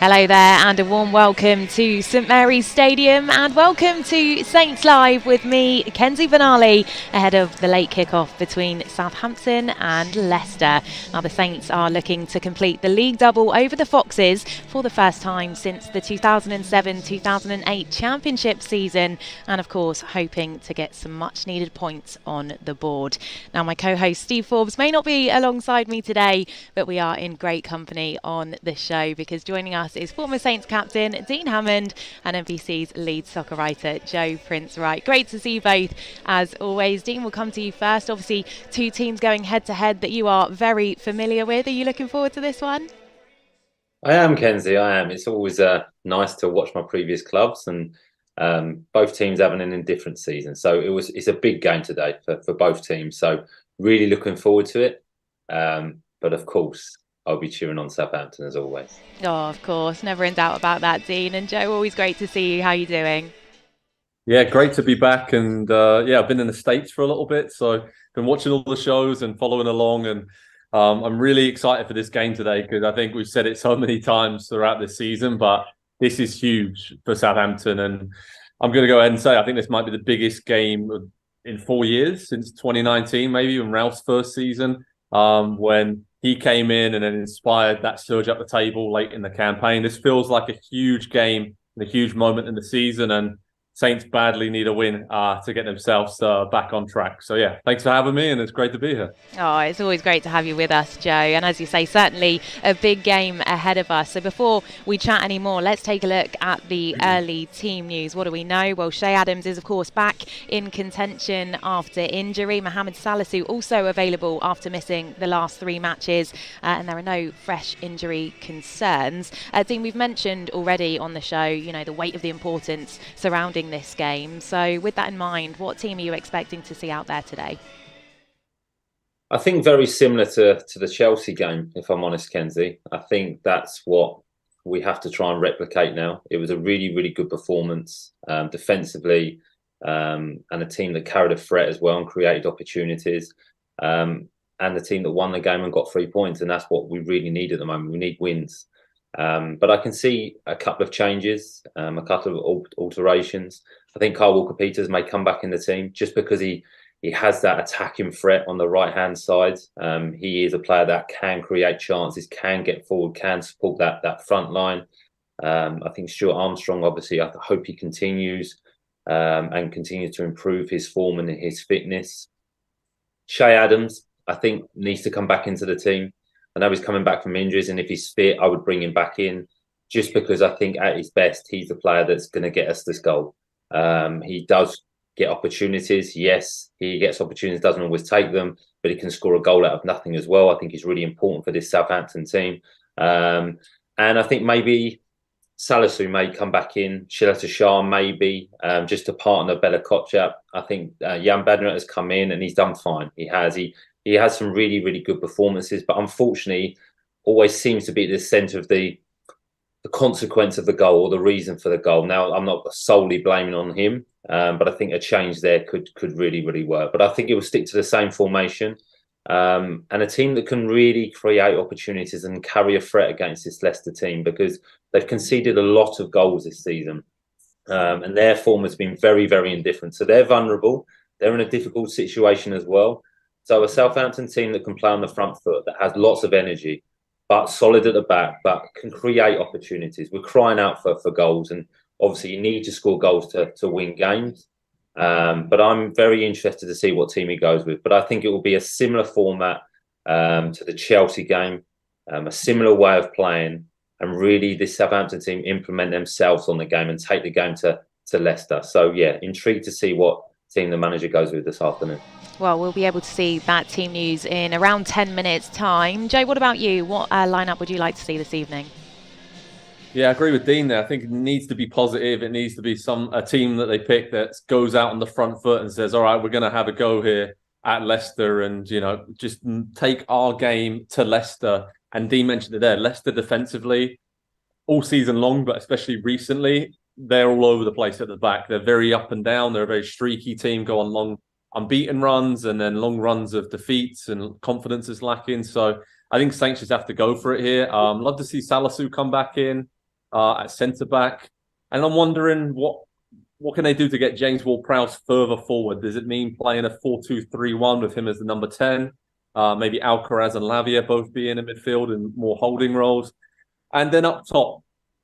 Hello there, and a warm welcome to St Mary's Stadium, and welcome to Saints Live with me, Kenzie Benali, ahead of the late kick-off between Southampton and Leicester. Now, the Saints are looking to complete the league double over the Foxes for the first time since the 2007-2008 Championship season, and of course, hoping to get some much-needed points on the board. Now, my co-host Steve Forbes may not be alongside me today, but we are in great company on the show because joining us is former Saints captain Dean Hammond and NBC's lead soccer writer Joe Prince-Wright. Great to see you both as always. Dean, we'll come to you first. Obviously, two teams going head to head that you are very familiar with. Are you looking forward to this one? I am, Kenzie. I am. It's always nice to watch my previous clubs, and both teams having an indifferent season. So it's a big game today for both teams. So really looking forward to it. But of course, I'll be cheering on Southampton as always. Oh, of course. Never in doubt about that, Dean. And Joe, always great to see you. How are you doing? Yeah, great to be back. And I've been in the States for a little bit. So been watching all the shows and following along. And I'm really excited for this game today because I think we've said it so many times throughout this season, but this is huge for Southampton. And I'm going to go ahead and say I think this might be the biggest game in 4 years since 2019, maybe when Ralph's first season, when he came in and then inspired that surge up the table late in the campaign. This feels like a huge game and a huge moment in the season, and Saints badly need a win to get themselves back on track. So, yeah, thanks for having me, and it's great to be here. Oh, it's always great to have you with us, Joe. And as you say, certainly a big game ahead of us. So before we chat anymore, let's take a look at the early team news. What do we know? Well, Shay Adams is, of course, back in contention after injury. Mohamed Salisu also available after missing the last three matches. And there are no fresh injury concerns. Dean, we've mentioned already on the show, the weight of the importance surrounding this game. So with that in mind, what team are you expecting to see out there today? I think very similar to the Chelsea game, if I'm honest, Kenzie. I think that's what we have to try and replicate now. It was a really, really good performance defensively, and a team that carried a threat as well and created opportunities, and the team that won the game and got 3 points. And that's what we really need at the moment. We need wins. But I can see a couple of changes, a couple of alterations. I think Kyle Walker-Peters may come back in the team just because he has that attacking threat on the right-hand side. He is a player that can create chances, can get forward, can support that front line. I think Stuart Armstrong, obviously, I hope he continues and continues to improve his form and his fitness. Shay Adams, I think, needs to come back into the team. I know he's coming back from injuries, and if he's fit, I would bring him back in just because I think at his best, he's the player that's going to get us this goal. He does get opportunities. Yes, he gets opportunities, doesn't always take them, but he can score a goal out of nothing as well. I think he's really important for this Southampton team. And I think maybe Salisu may come back in, Shilata Shah maybe, just to partner Bella Kotchap. I think Jan Bednar has come in and he's done fine. He has some really, really good performances, but unfortunately always seems to be at the centre of the consequence of the goal or the reason for the goal. Now, I'm not solely blaming on him, but I think a change there could really, really work. But I think it will stick to the same formation and a team that can really create opportunities and carry a threat against this Leicester team because they've conceded a lot of goals this season and their form has been very, very indifferent. So they're vulnerable. They're in a difficult situation as well. So a Southampton team that can play on the front foot, that has lots of energy, but solid at the back, but can create opportunities. We're crying out for goals, and obviously you need to score goals to win games. But I'm very interested to see what team he goes with. But I think it will be a similar format to the Chelsea game, a similar way of playing, and really this Southampton team implement themselves on the game and take the game to Leicester. So yeah, intrigued to see what team the manager goes with this afternoon. Well, we'll be able to see that team news in around 10 minutes' time. Jay, what about you? What lineup would you like to see this evening? Yeah, I agree with Dean there. I think it needs to be positive. It needs to be a team that they pick that goes out on the front foot and says, all right, we're going to have a go here at Leicester and, just take our game to Leicester. And Dean mentioned it there. Leicester defensively, all season long, but especially recently, they're all over the place at the back. They're very up and down. They're a very streaky team, go on long unbeaten runs and then long runs of defeats, and confidence is lacking. So I think Saints just have to go for it here. Love to see Salisu come back in. at centre-back. And I'm wondering what can they do to get James Ward-Prowse further forward? Does it mean playing a 4-2-3-1 with him as the number 10? Maybe Alcaraz and Lavia both being in midfield and more holding roles. And then up top,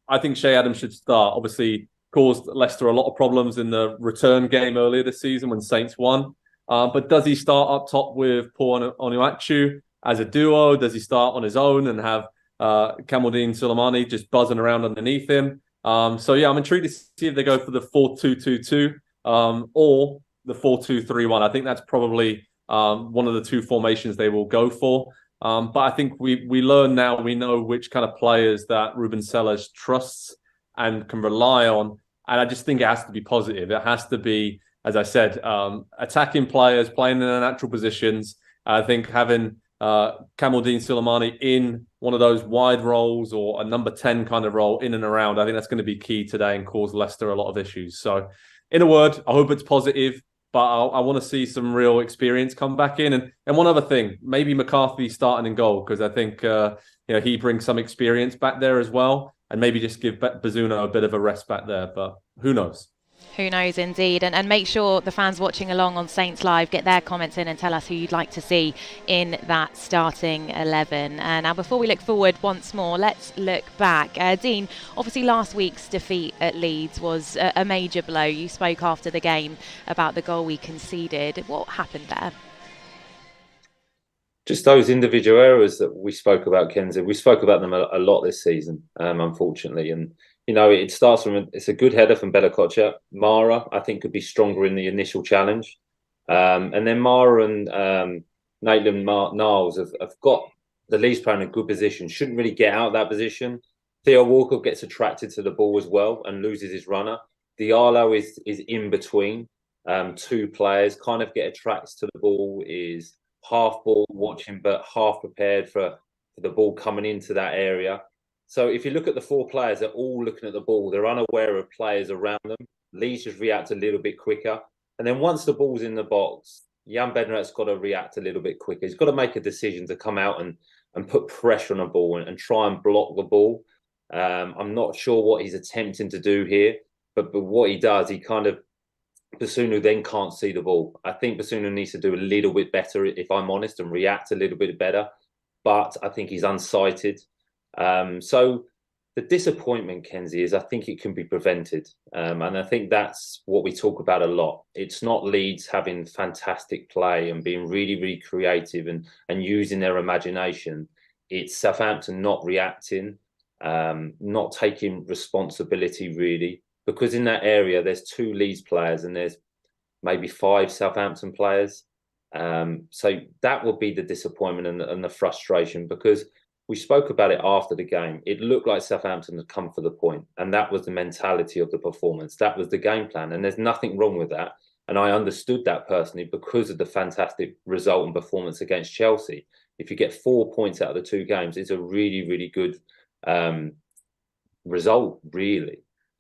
I think Shea Adams should start. Obviously, caused Leicester a lot of problems in the return game earlier this season when Saints won. But does he start up top with Paul Onuachu as a duo? Does he start on his own and have Kamaldeen Suleimani just buzzing around underneath him? So yeah, I'm intrigued to see if they go for the 4-2-2-2 or the 4-2-3-1. I think that's probably one of the two formations they will go for. But I think we learn now, we know which kind of players that Ruben Sellers trusts and can rely on. And I just think it has to be positive. It has to be, as I said, attacking players, playing in their natural positions. I think having Kamaldeen Suleimani in one of those wide roles or a number 10 kind of role in and around, I think that's going to be key today and cause Leicester a lot of issues. So in a word, I hope it's positive. But I want to see some real experience come back in. And one other thing, maybe McCarthy starting in goal, because I think he brings some experience back there as well. And maybe just give Bazunu a bit of a rest back there. But who knows? Who knows indeed. And make sure the fans watching along on Saints Live get their comments in and tell us who you'd like to see in that starting 11. Now, before we look forward once more, let's look back. Dean, obviously last week's defeat at Leeds was a major blow. You spoke after the game about the goal we conceded. What happened there? Just those individual errors that we spoke about, Kenzie. We spoke about them a lot this season, unfortunately. And it starts from it's a good header from Bella-Kotchap. Mara, I think, could be stronger in the initial challenge. And then Mara and Maitland Niles have got the Leeds player in a good position. Shouldn't really get out of that position. Theo Walker gets attracted to the ball as well and loses his runner. Diallo is in between two players, kind of get attracted to the ball, is half ball watching, but half prepared for the ball coming into that area. So if you look at the four players, they're all looking at the ball. They're unaware of players around them. Leeds just react a little bit quicker. And then once the ball's in the box, Jan Bednarek's got to react a little bit quicker. He's got to make a decision to come out and put pressure on the ball and try and block the ball. I'm not sure what he's attempting to do here, but what he does, he kind of, Bazunu then can't see the ball. I think Bazunu needs to do a little bit better, if I'm honest, and react a little bit better. But I think he's unsighted. So the disappointment, Kenzie, is I think it can be prevented. And I think that's what we talk about a lot. It's not Leeds having fantastic play and being really, really creative and using their imagination. It's Southampton not reacting, not taking responsibility, really. Because in that area, there's two Leeds players and there's maybe 5 Southampton players. So that would be the disappointment and the frustration, because we spoke about it after the game. It looked like Southampton had come for the point, and that was the mentality of the performance. That was the game plan, and there's nothing wrong with that. And I understood that personally because of the fantastic result and performance against Chelsea. If you get 4 points out of the 2 games, it's a really, really good result, really.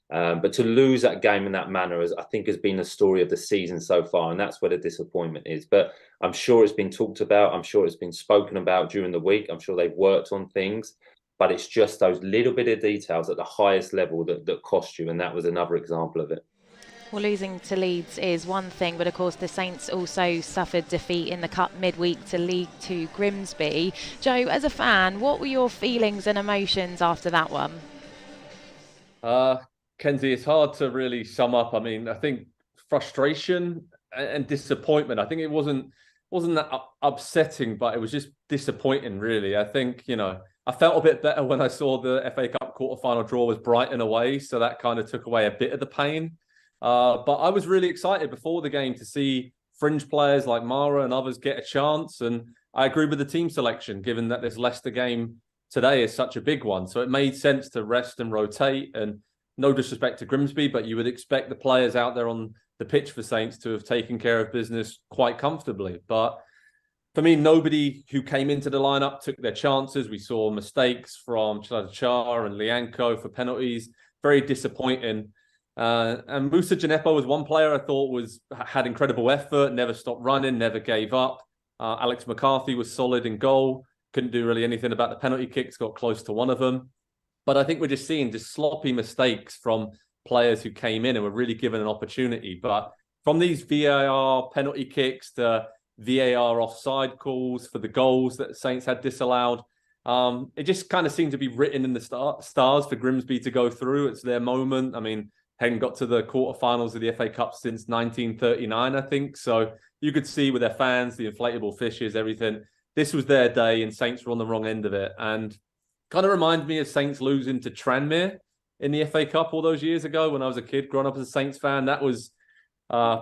But to lose that game in that manner, I think, has been the story of the season so far, and that's where the disappointment is. But I'm sure it's been talked about. I'm sure it's been spoken about during the week. I'm sure they've worked on things, but it's just those little bit of details at the highest level that cost you, and that was another example of it. Well, losing to Leeds is one thing, but of course the Saints also suffered defeat in the Cup midweek to League 2 Grimsby. Joe, as a fan, what were your feelings and emotions after that one? Kenzie, it's hard to really sum up. I mean, I think frustration and disappointment. I think it wasn't that upsetting, but it was just disappointing, really. I think, I felt a bit better when I saw the FA Cup quarter-final draw was Brighton away, so that kind of took away a bit of the pain. But I was really excited before the game to see fringe players like Mara and others get a chance, and I agree with the team selection, given that this Leicester game today is such a big one. So it made sense to rest and rotate, and no disrespect to Grimsby, but you would expect the players out there on the pitch for Saints to have taken care of business quite comfortably. But for me, nobody who came into the lineup took their chances. We saw mistakes from Char and Lianco for penalties. Very disappointing. And Moussa Djenepo was one player I thought had incredible effort, never stopped running, never gave up. Alex McCarthy was solid in goal. Couldn't do really anything about the penalty kicks, got close to one of them. But I think we're just seeing just sloppy mistakes from players who came in and were really given an opportunity. But from these VAR penalty kicks to VAR offside calls for the goals that Saints had disallowed, it just kind of seemed to be written in the stars for Grimsby to go through. It's their moment. I mean, hadn't got to the quarterfinals of the FA Cup since 1939, I think. So you could see with their fans, the inflatable fishes, everything. This was their day, and Saints were on the wrong end of it. And kind of reminds me of Saints losing to Tranmere in the FA Cup all those years ago when I was a kid growing up as a Saints fan. That was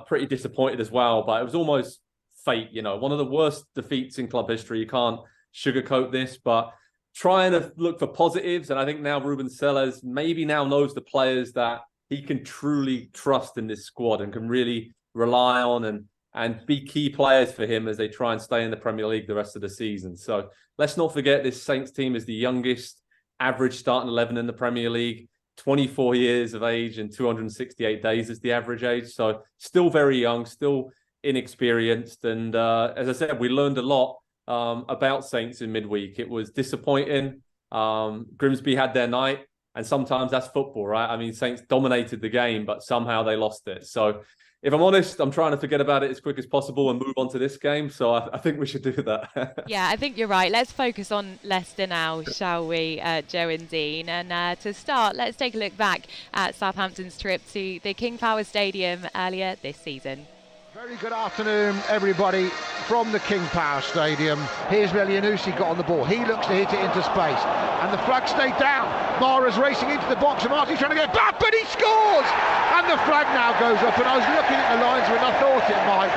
pretty disappointed as well, but it was almost fate, one of the worst defeats in club history. You can't sugarcoat this, but trying to look for positives. And I think now Ruben Sellers maybe now knows the players that he can truly trust in this squad and can really rely on and be key players for him as they try and stay in the Premier League the rest of the season. So let's not forget this Saints team is the youngest average starting 11 in the Premier League. 24 years of age and 268 days is the average age. So still very young, still inexperienced. And as I said, we learned a lot about Saints in midweek. It was disappointing. Grimsby had their night, and sometimes that's football, right? I mean, Saints dominated the game, but somehow they lost it. So if I'm honest, I'm trying to forget about it as quick as possible and move on to this game. So I think we should do that. Yeah, I think you're right. Let's focus on Leicester now, shall we, Joe and Dean? And to start, let's take a look back at Southampton's trip to the King Power Stadium earlier this season. Very good afternoon, everybody, from the King Power Stadium. Here's Elyounoussi got on the ball. He looks to hit it into space. And the flag stayed down. Mara's racing into the box, and Martin's trying to get back, but he scores! And the flag now goes up, and I was looking at the lines when I thought it might.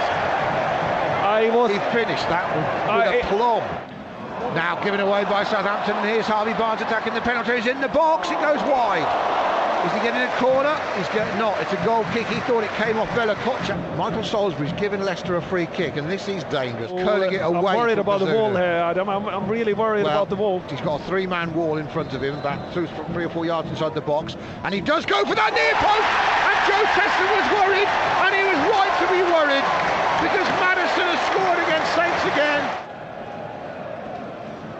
He finished that with a plum. Now given away by Southampton, and here's Harvey Barnes attacking the penalty. He's in the box, it goes wide. Is he getting a corner? He's getting not. It's a goal kick. He thought it came off Bella Kotcha. Michael Salisbury's given Leicester a free kick, and this is dangerous. Curling it away. I'm worried about the wall here, Adam. I'm really worried about the wall. He's got a three-man wall in front of him, about 3 or 4 yards inside the box, and he does go for that near post. And Joe Testa was worried, and he was right to be worried, because Maddison has scored against Saints again.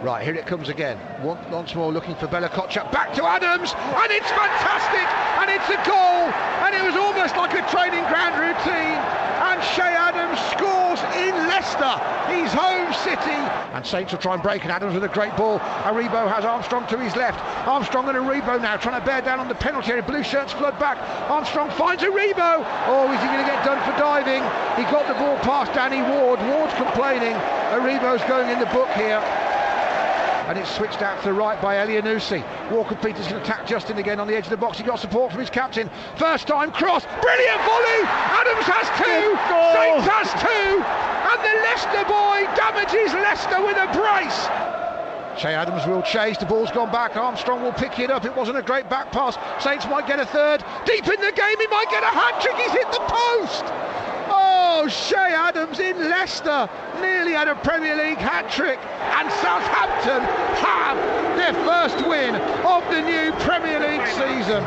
Right, here it comes again. Once more looking for Bella Kotcha. Back to Adams, and it's fantastic, and it's a goal, and it was almost like a training ground routine. And Shea Adams scores in Leicester, his home city. And Saints will try and break, and Adams with a great ball. Aribo has Armstrong to his left. Armstrong and Aribo now trying to bear down on the penalty area. Blue shirts flood back. Armstrong finds Aribo. Oh, is he going to get done for diving? He got the ball past Danny Ward. Ward's complaining. Aribo's going in the book here. And it's switched out to the right by Elyounoussi. Walker-Peters going to attack Justin again on the edge of the box. He got support from his captain. First time cross. Brilliant volley. Adams has two. Saints has two. And the Leicester boy damages Leicester with a brace. Shea Adams will chase. The ball's gone back. Armstrong will pick it up. It wasn't a great back pass. Saints might get a third. Deep in the game, he might get a hat-trick. He's hit the post. Oh, Shea Adams in Leicester nearly had a Premier League hat-trick, and Southampton have their first win of the new Premier League season.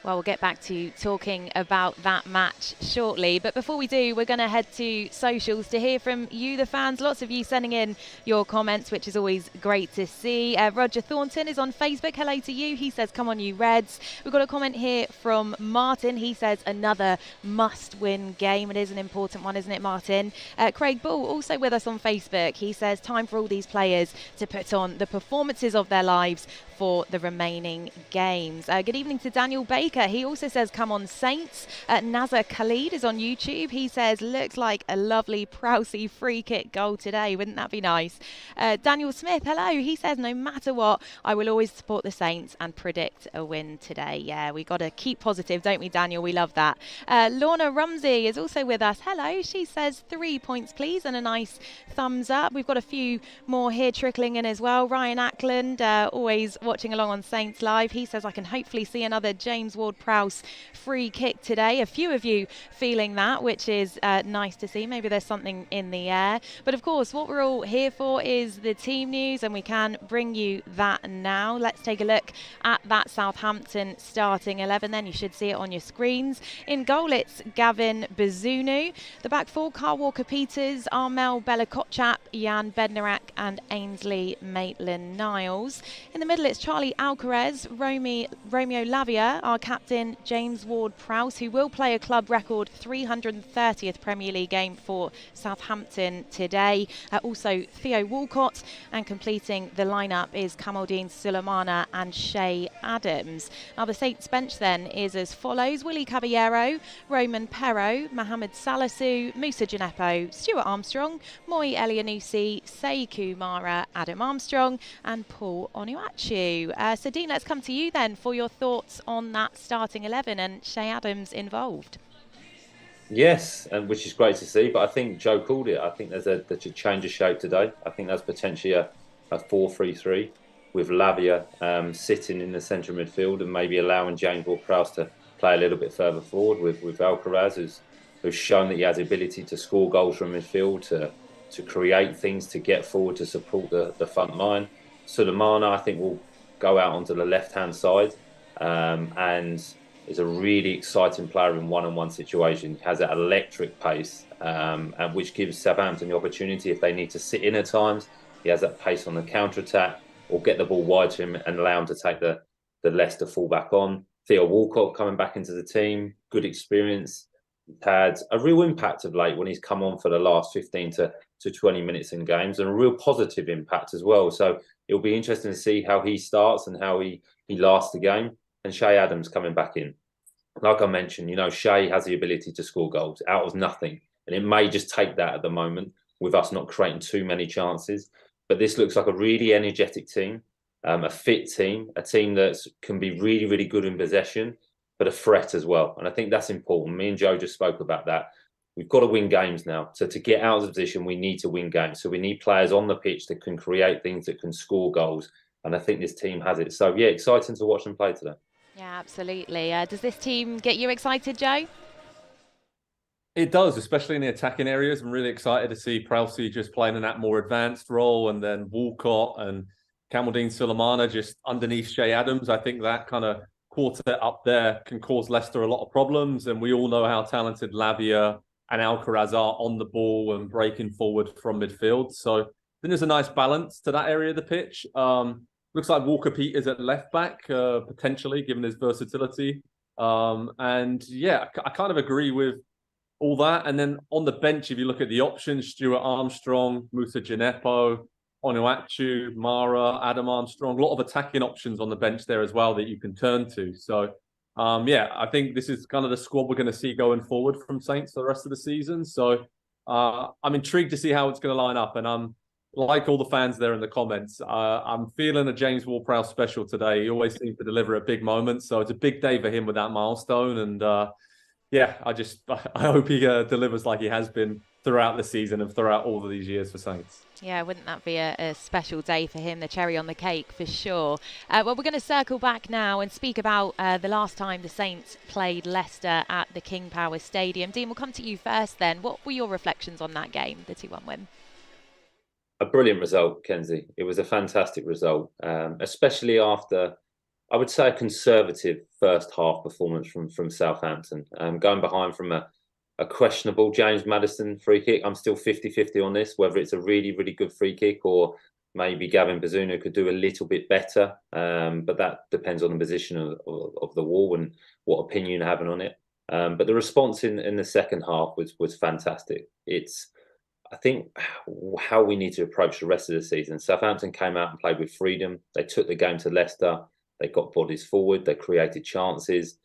Well, we'll get back to talking about that match shortly. But before we do, we're going to head to socials to hear from you, the fans. Lots of you sending in your comments, which is always great to see. Roger Thornton is on Facebook. Hello to you. He says, come on, you Reds. We've got a comment here from Martin. He says, another must-win game. It is an important one, isn't it, Martin? Craig Bull, also with us on Facebook. He says, time for all these players to put on the performances of their lives for the remaining games. Good evening to Daniel Baker. He also says, come on Saints. Nazar Khalid is on YouTube. He says, looks like a lovely Prowsey free kick goal today. Wouldn't that be nice? Daniel Smith, hello. He says, no matter what, I will always support the Saints and predict a win today. Yeah, we got to keep positive, don't we, Daniel? We love that. Lorna Rumsey is also with us. Hello. She says 3 points, please, and a nice thumbs up. We've got a few more here trickling in as well. Ryan Ackland, always watching along on Saints Live. He says, I can hopefully see another James Ward-Prowse free kick today. A few of you feeling that, which is nice to see. Maybe there's something in the air. But of course, what we're all here for is the team news, and we can bring you that now. Let's take a look at that Southampton starting 11 then. You should see it on your screens. In goal, it's Gavin Bazunu. The back four, Kyle Walker-Peters, Armel Bella-Kotchap, Jan Bednarak and Ainsley Maitland-Niles. In the middle, it's Charlie Alcaraz, Romeo Lavia, our captain, James Ward-Prowse, who will play a club record 330th Premier League game for Southampton today. Also, Theo Walcott, and completing the lineup is Kamaldeen Sulemana and Shay Adams. Now, the Saints bench then is as follows: Willie Caballero, Roman Perro, Mohamed Salisu, Musa Gineppo, Stuart Armstrong, Moi Elianusi, Sekou Mara, Adam Armstrong and Paul Onuachu. So Dean, let's come to you then for your thoughts on that starting 11 and Shay Adams involved. Yes, and which is great to see, but I think Joe called it. I think there's a change of shape today. I think that's potentially a 4-3-3 with Lavia sitting in the centre of midfield and maybe allowing James Ward-Prowse to play a little bit further forward with Alcaraz, who's shown that he has the ability to score goals from midfield, to create things, to get forward, to support the front line. Sulemana, I think, will go out onto the left-hand side and is a really exciting player in one-on-one situation. He has that electric pace, and which gives Southampton the opportunity, if they need to sit in at times, he has that pace on the counter-attack, or get the ball wide to him and allow him to take the Leicester full-back on. Theo Walcott coming back into the team, good experience. He's had a real impact of late when he's come on for the last 15 to 20 minutes in games, and a real positive impact as well. So it'll be interesting to see how he starts and how he lasts the game. And Shay Adams coming back in. Like I mentioned, Shay has the ability to score goals out of nothing. And it may just take that at the moment with us not creating too many chances. But this looks like a really energetic team, a fit team, a team that can be really, really good in possession, but a threat as well. And I think that's important. Me and Joe just spoke about that. We've got to win games now. So to get out of the position, we need to win games. So we need players on the pitch that can create things, that can score goals. And I think this team has it. So, yeah, exciting to watch them play today. Yeah, absolutely. Does this team get you excited, Joe? It does, especially in the attacking areas. I'm really excited to see Prowse just playing in that more advanced role, and then Walcott and Kamaldeen Sulemana just underneath Shay Adams. I think that kind of quartet up there can cause Leicester a lot of problems, and we all know how talented Lavia and Alcaraz are on the ball and breaking forward from midfield. So I think there's a nice balance to that area of the pitch. Looks like Walker-Peters at left back, potentially, given his versatility. And yeah, I kind of agree with all that. And then on the bench, if you look at the options, Stuart Armstrong, Musa Gineppo, Onuachu, Mara, Adam Armstrong, a lot of attacking options on the bench there as well that you can turn to. So, yeah, I think this is kind of the squad we're going to see going forward from Saints for the rest of the season. So I'm intrigued to see how it's going to line up. And I'm like all the fans there in the comments, I'm feeling a James Ward-Prowse special today. He always seems to deliver at big moments. So it's a big day for him with that milestone. And yeah, I hope he delivers like he has been throughout the season and throughout all of these years for Saints. Yeah, wouldn't that be a special day for him, the cherry on the cake for sure. Well, we're going to circle back now and speak about the last time the Saints played Leicester at the King Power Stadium. Dean, we'll come to you first then. What were your reflections on that game, the 2-1 win? A brilliant result, Kenzie. It was a fantastic result, especially after, I would say, a conservative first half performance from Southampton. Going behind from a questionable James Maddison free kick. I'm still 50-50 on this, whether it's a really, really good free kick or maybe Gavin Bazunu could do a little bit better. But that depends on the position of the wall and what opinion you're having on it. But the response in the second half was fantastic. It's, I think, how we need to approach the rest of the season. Southampton came out and played with freedom. They took the game to Leicester. They got bodies forward. They created chances.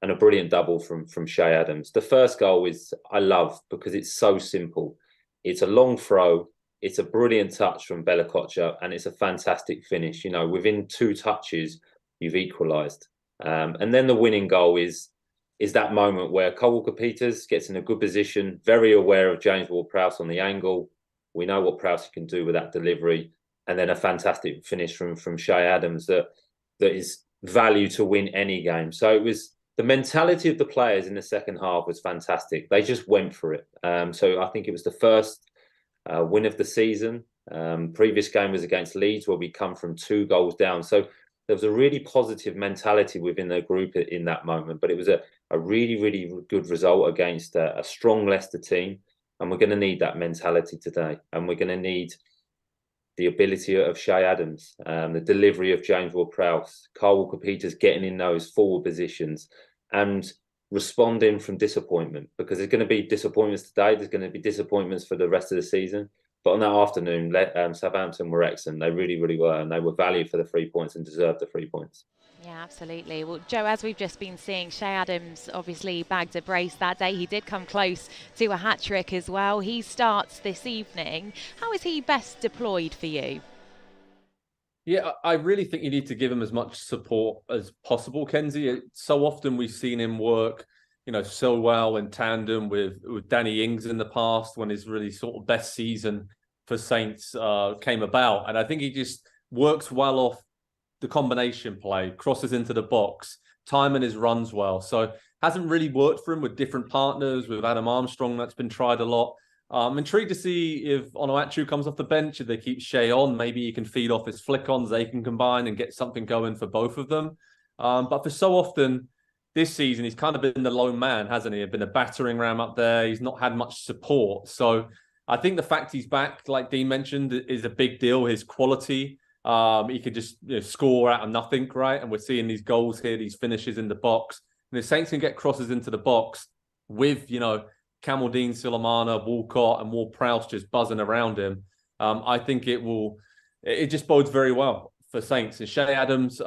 And a brilliant double from Shay Adams. The first goal I love because it's so simple. It's a long throw. It's a brilliant touch from Bella-Kotchap, and it's a fantastic finish. Within 2 touches, you've equalised. And then the winning goal is that moment where Kyle Walker-Peters gets in a good position, very aware of James Ward-Prowse on the angle. We know what Prowse can do with that delivery. And then a fantastic finish from Shay Adams that is value to win any game. So it was The mentality of the players in the second half was fantastic. They just went for it. So I think it was the first win of the season. Previous game was against Leeds, where we come from 2 goals down. So there was a really positive mentality within the group in that moment. But it was a really, really good result against a strong Leicester team. And we're going to need that mentality today. And we're going to need the ability of Shay Adams, the delivery of James Ward-Prowse, Kyle Walker-Peters getting in those forward positions and responding from disappointment, because there's going to be disappointments today. There's going to be disappointments for the rest of the season. But on that afternoon, Southampton were excellent. They really, really were. And they were valued for the 3 points and deserved the 3 points. Yeah, absolutely. Well, Joe, as we've just been seeing, Shay Adams obviously bagged a brace that day. He did come close to a hat-trick as well. He starts this evening. How is he best deployed for you? Yeah, I really think you need to give him as much support as possible, Kenzie. So often we've seen him work, so well in tandem with Danny Ings in the past, when his really sort of best season for Saints came about. And I think he just works well off the combination play, crosses into the box, timing his runs well. So hasn't really worked for him with different partners, with Adam Armstrong, that's been tried a lot. I'm intrigued to see if Onuachu comes off the bench, if they keep Shay on, maybe he can feed off his flick-ons, they can combine and get something going for both of them. But for so often this season, he's kind of been the lone man, hasn't he? Been a battering ram up there. He's not had much support. So I think the fact he's back, like Dean mentioned, is a big deal. His quality, he could just score out of nothing, right? And we're seeing these goals here, these finishes in the box. And the Saints can get crosses into the box with, Kamaldeen Sulemana, Walcott, and Ward-Prowse just buzzing around him. I think it just bodes very well for Saints. And Shay Adams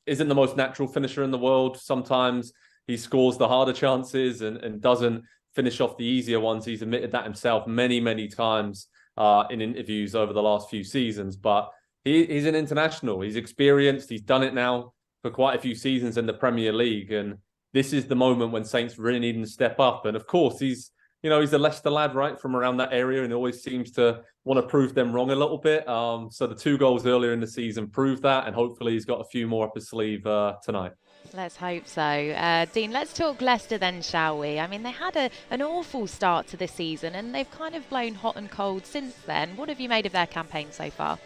isn't the most natural finisher in the world. Sometimes he scores the harder chances and doesn't finish off the easier ones. He's admitted that himself many, many times in interviews over the last few seasons. But he's an international. He's experienced. He's done it now for quite a few seasons in the Premier League. And this is the moment when Saints really need him to step up. And of course, he's a Leicester lad, right, from around that area, and always seems to want to prove them wrong a little bit. So the 2 goals earlier in the season proved that, and hopefully he's got a few more up his sleeve tonight. Let's hope so. Dean, let's talk Leicester then, shall we? I mean, they had an awful start to the season, and they've kind of blown hot and cold since then. What have you made of their campaign so far?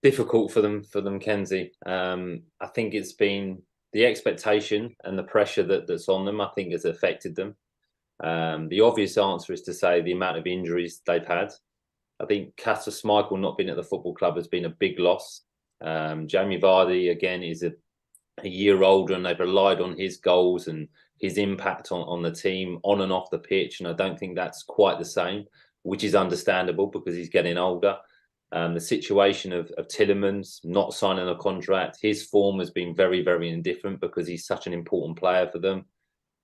Difficult for them, Kenzie. I think it's been the expectation and the pressure that's on them, I think, has affected them. The obvious answer is to say the amount of injuries they've had. I think Kasper Schmeichel not being at the football club has been a big loss. Jamie Vardy, again, is a year older, and they've relied on his goals and his impact on the team on and off the pitch. And I don't think that's quite the same, which is understandable because he's getting older. The situation of Tielemans not signing a contract, his form has been very, very indifferent because he's such an important player for them.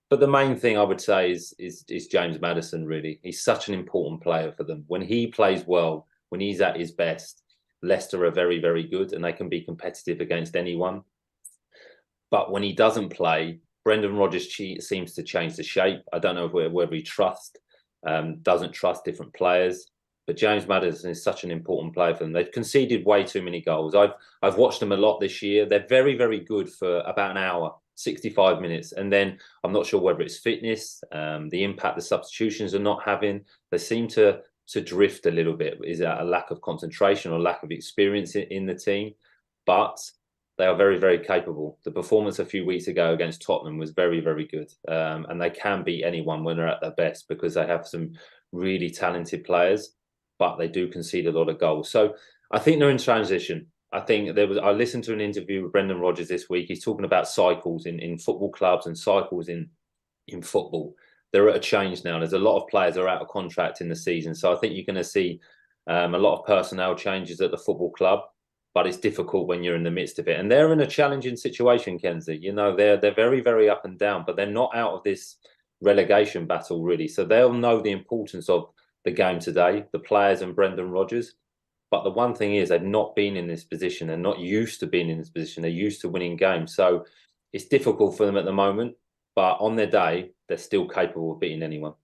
But the main thing I would say is James Maddison, really. He's such an important player for them. When he plays well, when he's at his best, Leicester are very, very good and they can be competitive against anyone. But when he doesn't play, Brendan Rodgers seems to change the shape. I don't know whether he doesn't trust different players. But James Maddison is such an important player for them. They've conceded way too many goals. I've watched them a lot this year. They're very, very good for about an hour. 65 minutes, and then I'm not sure whether it's fitness, the impact the substitutions are not having. They seem to drift a little bit. Is that a lack of concentration or lack of experience in the team? But they are very, very capable. The performance a few weeks ago against Tottenham was very, very good, and they can beat anyone when they're at their best because they have some really talented players, but they do concede a lot of goals. So I think they're in transition. I think I listened to an interview with Brendan Rodgers this week. He's talking about cycles in football clubs and cycles in football. They're at a change now. There's a lot of players that are out of contract in the season. So I think you're going to see a lot of personnel changes at the football club, but it's difficult when you're in the midst of it. And they're in a challenging situation, Kenzie. They're very, very up and down, but they're not out of this relegation battle, really. So they'll know the importance of the game today, the players and Brendan Rodgers. But the one thing is they've not been in this position. They're not used to being in this position. They're used to winning games. So it's difficult for them at the moment. But on their day, they're still capable of beating anyone.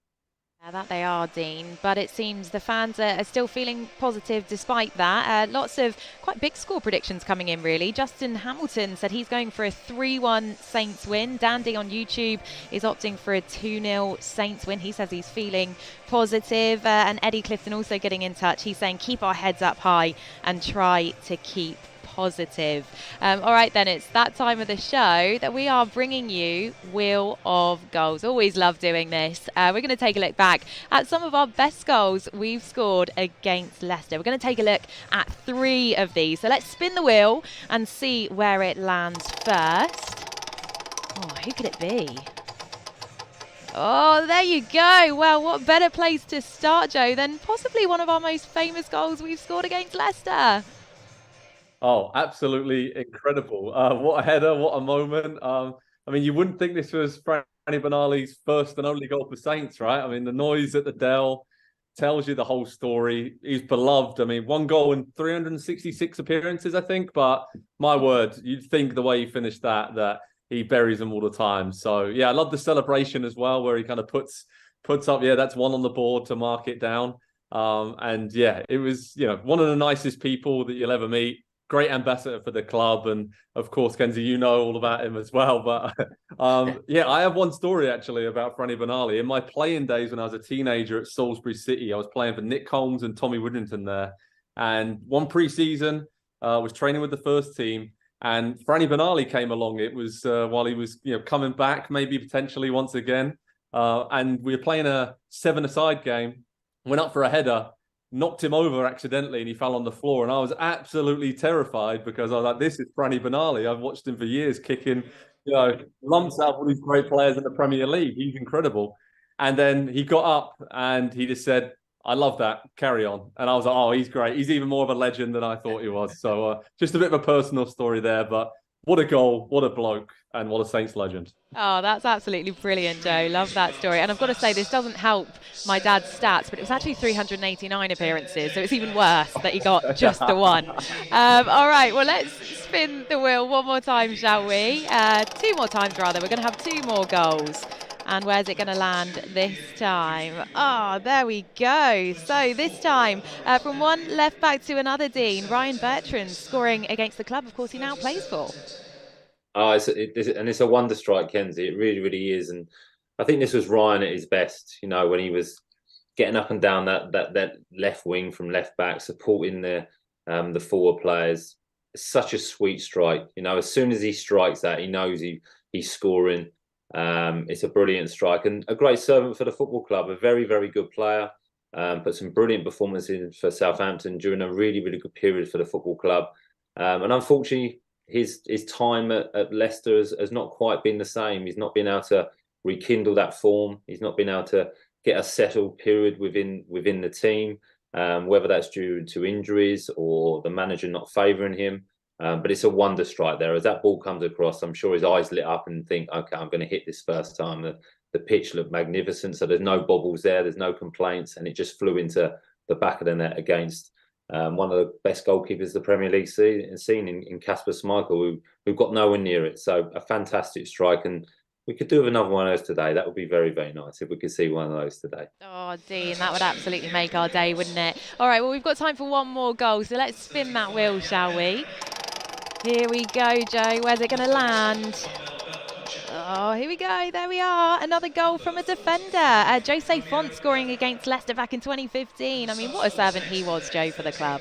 That they are, Dean, but it seems the fans are still feeling positive despite that. Lots of quite big score predictions coming in, really. Justin Hamilton said he's going for a 3-1 Saints win. Dandy on YouTube is opting for a 2-0 Saints win. He says he's feeling positive. And Eddie Clifton also getting in touch. He's saying keep our heads up high and try to keep positive. All right, then, it's that time of the show that we are bringing you Wheel of Goals. Always love doing this. We're going to take a look back at some of our best goals we've scored against Leicester. We're going to take a look at 3 of these. So let's spin the wheel and see where it lands first. Oh, who could it be? Oh, there you go. Well, what better place to start, Joe, than possibly one of our most famous goals we've scored against Leicester. Oh, absolutely incredible. What a header, what a moment. I mean, you wouldn't think this was Franny Benali's first and only goal for Saints, right? I mean, the noise at the Dell tells you the whole story. He's beloved. I mean, 1 goal in 366 appearances, I think. But my word, you'd think the way he finished that he buries them all the time. So, yeah, I love the celebration as well, where he kind of puts up, that's 1 on the board to mark it down. And, yeah, it was, one of the nicest people that you'll ever meet. Great ambassador for the club, and of course, Kenzie, you know all about him as well. But I have one story actually about Franny Benali. In my playing days when I was a teenager at Salisbury City, I was playing for Nick Holmes and Tommy Woodrington there. And one pre-season, was training with the first team, and Franny Benali came along. It was while he was coming back, maybe potentially once again, and we were playing a 7-a-side game. Went up for a header, knocked him over accidentally, and he fell on the floor. And I was absolutely terrified because I was like, this is Franny Benali. I've watched him for years kicking, lumps out all these great players in the Premier League. He's incredible. And then he got up and he just said, I love that. Carry on. And I was like, oh, he's great. He's even more of a legend than I thought he was. So just a bit of a personal story there. But what a goal, what a bloke, and what a Saints legend. Oh, that's absolutely brilliant, Joe. Love that story. And I've got to say, this doesn't help my dad's stats, but it was actually 389 appearances, so it's even worse that he got just the 1. All right, well, let's spin the wheel one more time, shall we? 2 more times, rather. We're going to have 2 more goals. And where's it going to land this time? Oh, there we go. So this time, from one left back to another, Dean, Ryan Bertrand scoring against the club, of course, he now plays for. Oh, it's a wonder strike, Kenzie. It really, really is. And I think this was Ryan at his best, when he was getting up and down that left wing from left back, supporting the forward players. It's such a sweet strike. As soon as he strikes that, he knows he's scoring. It's a brilliant strike and a great servant for the football club. A very, very good player. Put some brilliant performances for Southampton during a really, really good period for the football club. And unfortunately, his time at Leicester has not quite been the same. He's not been able to rekindle that form. He's not been able to get a settled period within the team, whether that's due to injuries or the manager not favouring him. But it's a wonder strike there. As that ball comes across, I'm sure his eyes lit up and think, okay, I'm going to hit this first time. The pitch looked magnificent. So there's no bobbles there. There's no complaints. And it just flew into the back of the net against one of the best goalkeepers the Premier League seen in Kasper Schmeichel, who got nowhere near it. So a fantastic strike. And we could do another one of those today. That would be very, very nice if we could see one of those today. Oh, Dean, that would absolutely make our day, wouldn't it? All right, well, we've got time for one more goal. So let's spin that wheel, shall we? Here we go, Joe. Where's it going to land? Oh, here we go. There we are. Another goal from a defender. Jose Font scoring against Leicester back in 2015. I mean, what a servant he was, Joe, for the club.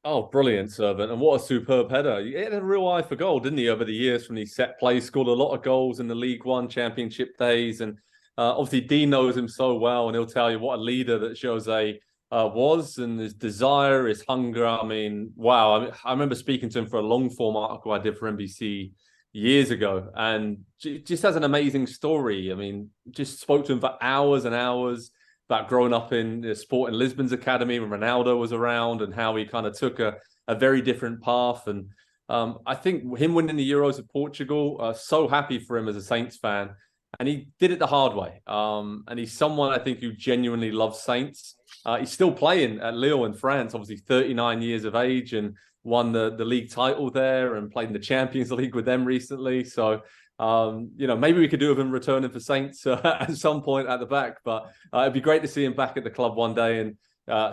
Oh, brilliant servant. And what a superb header. He had a real eye for goal, didn't he, over the years from these set plays. Scored a lot of goals in the League One Championship days. And obviously, Dean knows him so well, and he'll tell you what a leader that Jose was, and his desire, his hunger. I mean, wow. I remember speaking to him for a long-form article I did for NBC years ago, and just has an amazing story. I mean, just spoke to him for hours and hours about growing up in the sport in Lisbon's academy when Ronaldo was around, and how he kind of took a very different path. And I think him winning the Euros of Portugal, so happy for him as a Saints fan. And he did it the hard way. And he's someone I think who genuinely loves Saints. He's still playing at Lille in France, obviously 39 years of age, and won the league title there and played in the Champions League with them recently. So Maybe we could do with him returning for Saints at some point at the back, but it'd be great to see him back at the club one day in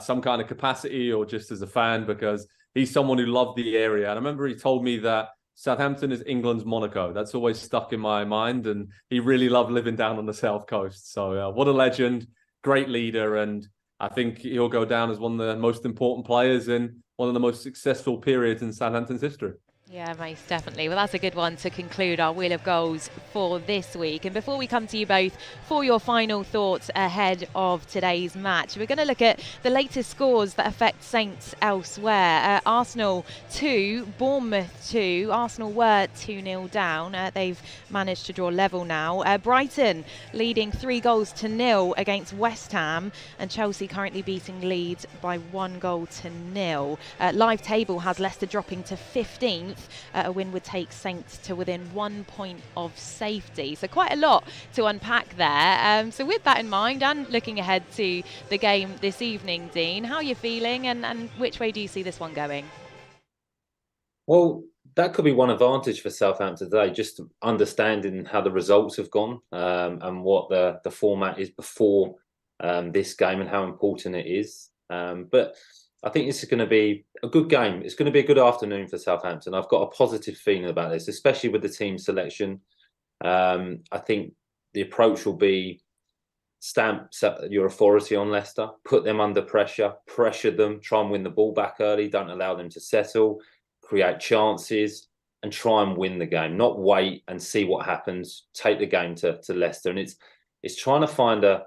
some kind of capacity or just as a fan, because he's someone who loved the area. And I remember he told me that Southampton is England's Monaco. That's always stuck in my mind, and he really loved living down on the south coast. So what a legend, great leader, and I think he'll go down as one of the most important players in one of the most successful periods in Southampton's history. Yeah, most definitely. Well, that's a good one to conclude our Wheel of Goals for this week. And before we come to you both for your final thoughts ahead of today's match, we're going to look at the latest scores that affect Saints elsewhere. Arsenal 2, Bournemouth 2. Arsenal were 2-0 down. They've managed to draw level now. Brighton leading 3-0 against West Ham, and Chelsea currently beating Leeds by 1-0. Live table has Leicester dropping to 15th. A win would take Saints to within 1 point of safety. So quite a lot to unpack there. So with that in mind, and looking ahead to the game this evening, Dean, how are you feeling, and which way do you see this one going? Well, that could be one advantage for Southampton today, just understanding how the results have gone and what the format is before this game and how important it is. But I think this is going to be a good game. It's going to be a good afternoon for Southampton. I've got a positive feeling about this, especially with the team selection. I think the approach will be stamp your authority on Leicester, put them under pressure, pressure them, try and win the ball back early, don't allow them to settle, create chances, and try and win the game. Not wait and see what happens. Take the game to Leicester. And it's trying to find a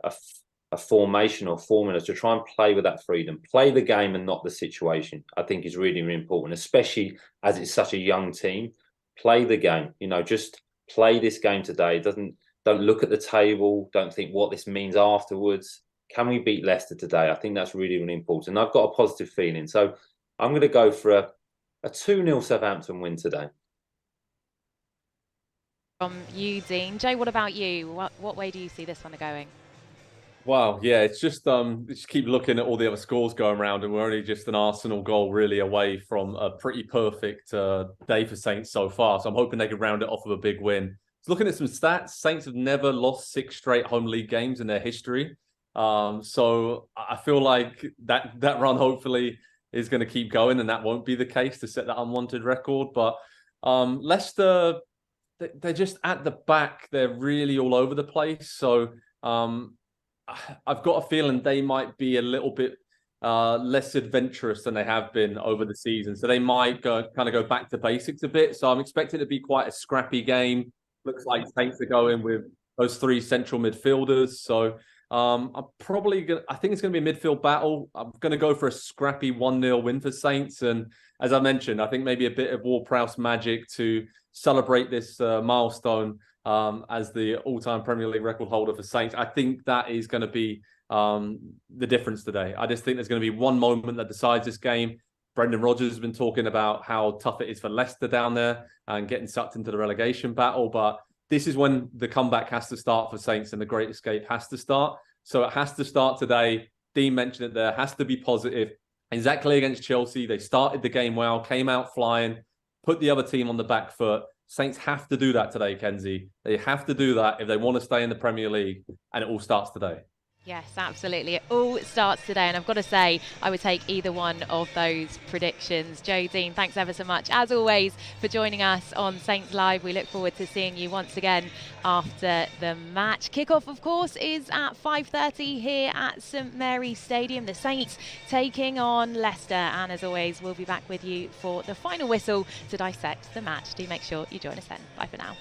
formation or formula to try and play with that freedom, play the game and not the situation. I think is really, really important, especially as it's such a young team. Play the game, just play this game today. Don't look at the table. Don't think what this means afterwards. Can we beat Leicester today? I think that's really, really important. I've got a positive feeling. So I'm going to go for a 2-0 Southampton win today. From you, Dean. Joe, what about you? What way do you see this one going? Wow, yeah, it's just keep looking at all the other scores going around, and we're only just an Arsenal goal really away from a pretty perfect day for Saints so far. So I'm hoping they can round it off with a big win. So looking at some stats, Saints have never lost 6 straight home league games in their history. So I feel like that run hopefully is going to keep going, and that won't be the case to set that unwanted record. But Leicester, they're just at the back. They're really all over the place. So I've got a feeling they might be a little bit less adventurous than they have been over the season. So they might go back to basics a bit. So I'm expecting it to be quite a scrappy game. Looks like Saints are going with those 3 central midfielders. So I think it's going to be a midfield battle. I'm going to go for a scrappy 1-0 win for Saints. And as I mentioned, I think maybe a bit of Ward-Prowse magic to celebrate this milestone as the all-time Premier League record holder for Saints. I think that is going to be the difference today. I just think there's going to be one moment that decides this game. Brendan Rodgers has been talking about how tough it is for Leicester down there and getting sucked into the relegation battle. But this is when the comeback has to start for Saints and the Great Escape has to start. So it has to start today. Dean mentioned it there. Has to be positive. Exactly against Chelsea, they started the game well, came out flying, put the other team on the back foot. Saints have to do that today, Kenzie. They have to do that if they want to stay in the Premier League, and it all starts today. Yes, absolutely. It all starts today, and I've got to say, I would take either one of those predictions. Joe, Dean, thanks ever so much, as always, for joining us on Saints Live. We look forward to seeing you once again after the match. Kickoff, of course, is at 5:30 here at St Mary's Stadium. The Saints taking on Leicester, and as always, we'll be back with you for the final whistle to dissect the match. Do make sure you join us then. Bye for now.